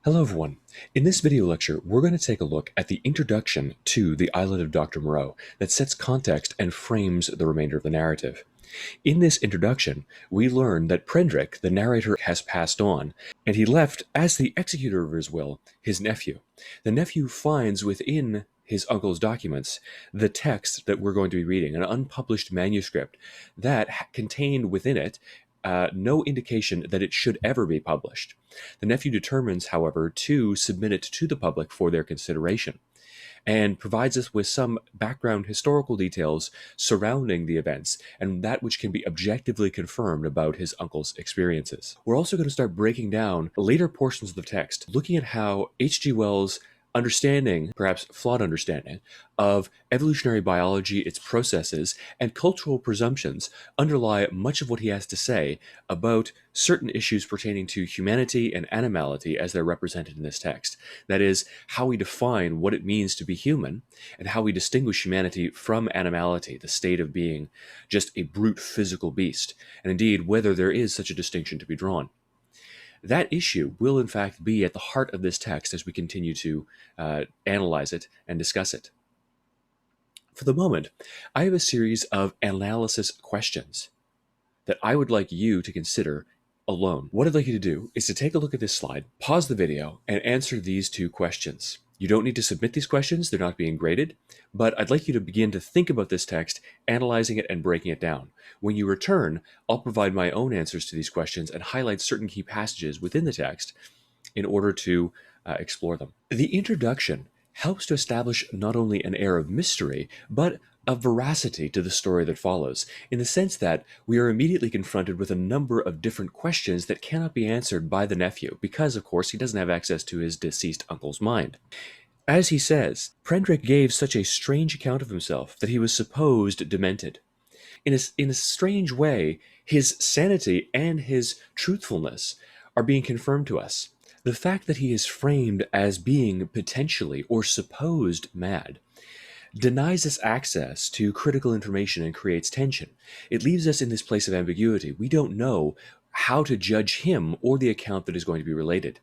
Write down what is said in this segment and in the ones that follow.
Hello everyone. In this video lecture, we're going to take a look at the introduction to the Island of Dr. Moreau that sets context and frames the remainder of the narrative. In this introduction, we learn that Prendrick, the narrator, has passed on, and he left, as the executor of his will, his nephew. The nephew finds within his uncle's documents the text that we're going to be reading, an unpublished manuscript that contained within it no indication that it should ever be published. The nephew determines, however, to submit it to the public for their consideration, and provides us with some background historical details surrounding the events and that which can be objectively confirmed about his uncle's experiences. We're also going to start breaking down later portions of the text, looking at how H.G. Wells' understanding, perhaps flawed understanding, of evolutionary biology, its processes, and cultural presumptions underlie much of what he has to say about certain issues pertaining to humanity and animality as they're represented in this text. That is, how we define what it means to be human, and how we distinguish humanity from animality, the state of being just a brute physical beast, and indeed whether there is such a distinction to be drawn. That issue will, in fact, be at the heart of this text as we continue to analyze it and discuss it. For the moment, I have a series of analysis questions that I would like you to consider alone. What I'd like you to do is to take a look at this slide, pause the video, and answer these two questions. You don't need to submit these questions, they're not being graded, but I'd like you to begin to think about this text, analyzing it and breaking it down. When you return, I'll provide my own answers to these questions and highlight certain key passages within the text in order to explore them. The introduction helps to establish not only an air of mystery, but a veracity to the story that follows, in the sense that we are immediately confronted with a number of different questions that cannot be answered by the nephew, because, of course, he doesn't have access to his deceased uncle's mind. As he says, Prendrick gave such a strange account of himself that he was supposed demented. In a strange way, his sanity and his truthfulness are being confirmed to us. The fact that he is framed as being potentially or supposed mad denies us access to critical information and creates tension. It leaves us in this place of ambiguity. We don't know how to judge him or the account that is going to be related.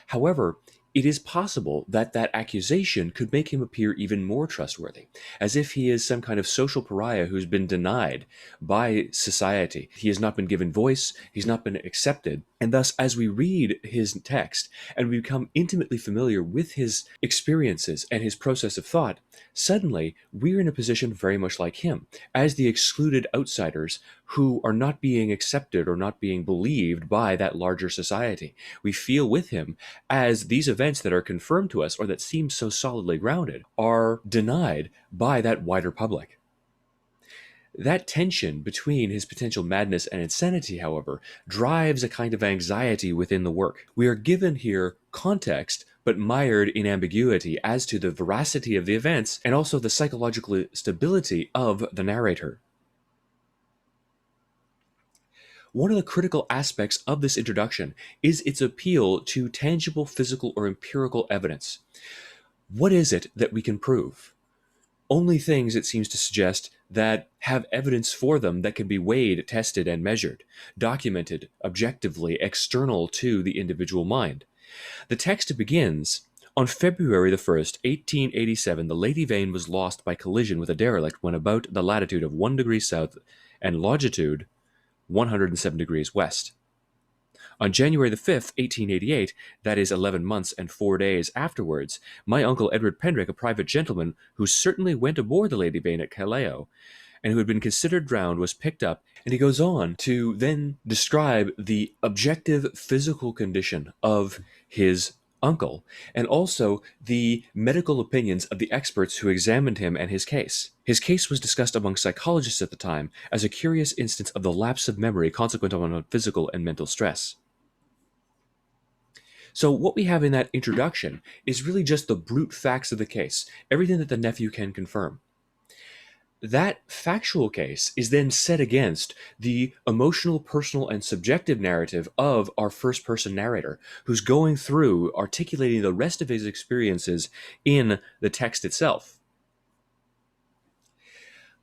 However, it is possible that that accusation could make him appear even more trustworthy, as if he is some kind of social pariah who's been denied by society. He has not been given voice, he's not been accepted, and thus, as we read his text and we become intimately familiar with his experiences and his process of thought, suddenly we're in a position very much like him, as the excluded outsiders who are not being accepted or not being believed by that larger society. We feel with him as these events that are confirmed to us or that seem so solidly grounded are denied by that wider public. That tension between his potential madness and insanity, however, drives a kind of anxiety within the work. We are given here context, but mired in ambiguity as to the veracity of the events and also the psychological stability of the narrator. One of the critical aspects of this introduction is its appeal to tangible physical or empirical evidence. What is it that we can prove? Only things, it seems to suggest, that have evidence for them that can be weighed, tested, and measured, documented objectively, external to the individual mind. The text begins, "On February the 1st, 1887, the Lady Vane was lost by collision with a derelict when about the latitude of 1 degree south and longitude 107 degrees west. On January the 5th, 1888, that is 11 months and 4 days afterwards, my uncle Edward Pendrick, a private gentleman who certainly went aboard the Lady Vane at Callao, and who had been considered drowned, was picked up," and he goes on to then describe the objective physical condition of his uncle, and also the medical opinions of the experts who examined him and his case. His case was discussed among psychologists at the time as a curious instance of the lapse of memory consequent on physical and mental stress. So what we have in that introduction is really just the brute facts of the case, everything that the nephew can confirm. That factual case is then set against the emotional, personal, and subjective narrative of our first-person narrator, who's going through articulating the rest of his experiences in the text itself.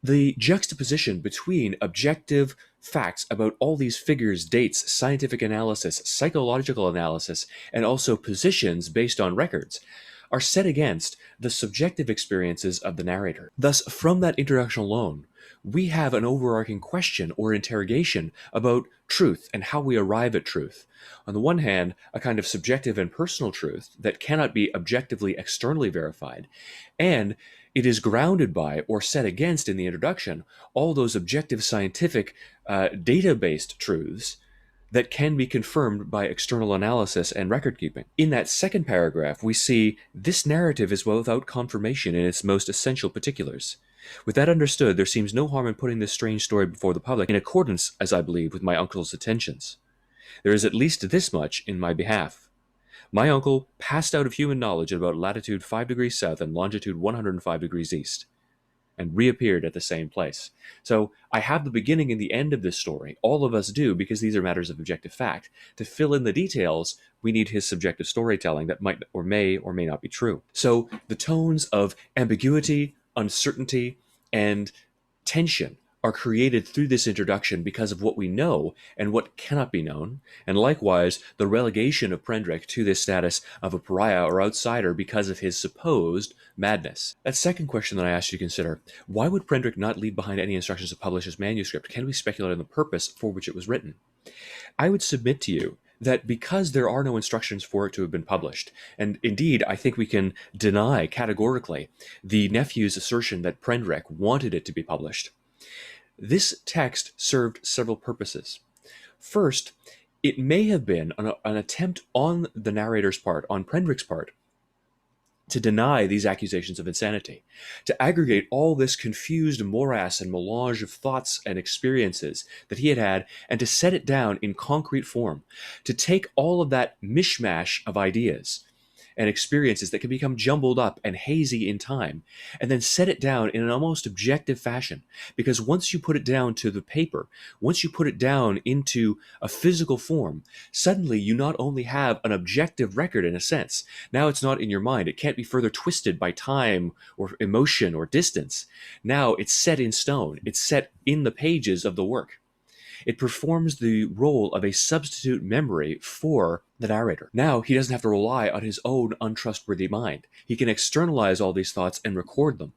The juxtaposition between objective, facts about all these figures, dates, scientific analysis, psychological analysis, and also positions based on records are set against the subjective experiences of the narrator. Thus, from that introduction alone, we have an overarching question or interrogation about truth and how we arrive at truth. On the one hand, a kind of subjective and personal truth that cannot be objectively externally verified, and it is grounded by or set against in the introduction all those objective scientific data-based truths that can be confirmed by external analysis and record keeping. In that second paragraph, we see this narrative is without confirmation in its most essential particulars. With that understood, there seems no harm in putting this strange story before the public in accordance, as I believe, with my uncle's intentions. There is at least this much in my behalf. My uncle passed out of human knowledge at about latitude 5 degrees south and longitude 105 degrees east, and reappeared at the same place. So I have the beginning and the end of this story. All of us do, because these are matters of objective fact. To fill in the details, we need his subjective storytelling that might or may not be true. So the tones of ambiguity, uncertainty, and tension are created through this introduction because of what we know and what cannot be known, and likewise the relegation of Prendrick to this status of a pariah or outsider because of his supposed madness. That second question that I asked you to consider: why would Prendrick not leave behind any instructions to publish his manuscript? Can we speculate on the purpose for which it was written? I would submit to you that because there are no instructions for it to have been published, and indeed I think we can deny categorically the nephew's assertion that Prendrick wanted it to be published, this text served several purposes. First, it may have been an attempt on the narrator's part, on Prendrick's part, to deny these accusations of insanity, to aggregate all this confused morass and melange of thoughts and experiences that he had had, and to set it down in concrete form, to take all of that mishmash of ideas and experiences that can become jumbled up and hazy in time, and then set it down in an almost objective fashion. Because once you put it down to the paper, once you put it down into a physical form, suddenly you not only have an objective record in a sense, now it's not in your mind, it can't be further twisted by time or emotion or distance. Now it's set in stone, it's set in the pages of the work. It performs the role of a substitute memory for the narrator. Now he doesn't have to rely on his own untrustworthy mind. He can externalize all these thoughts and record them.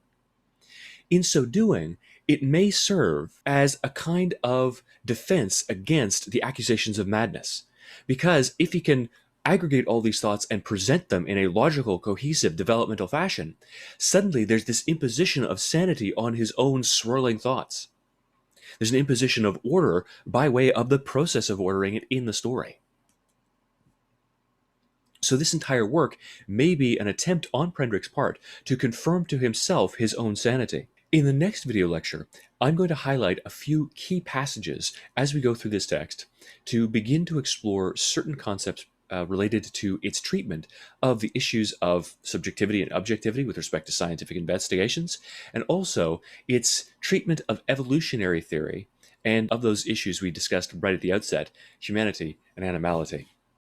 In so doing, it may serve as a kind of defense against the accusations of madness. Because if he can aggregate all these thoughts and present them in a logical, cohesive, developmental fashion, suddenly there's this imposition of sanity on his own swirling thoughts. There's an imposition of order by way of the process of ordering it in the story. So this entire work may be an attempt on Prendrick's part to confirm to himself his own sanity. In the next video lecture, I'm going to highlight a few key passages as we go through this text to begin to explore certain concepts related to its treatment of the issues of subjectivity and objectivity with respect to scientific investigations, and also its treatment of evolutionary theory and of those issues we discussed right at the outset, humanity and animality.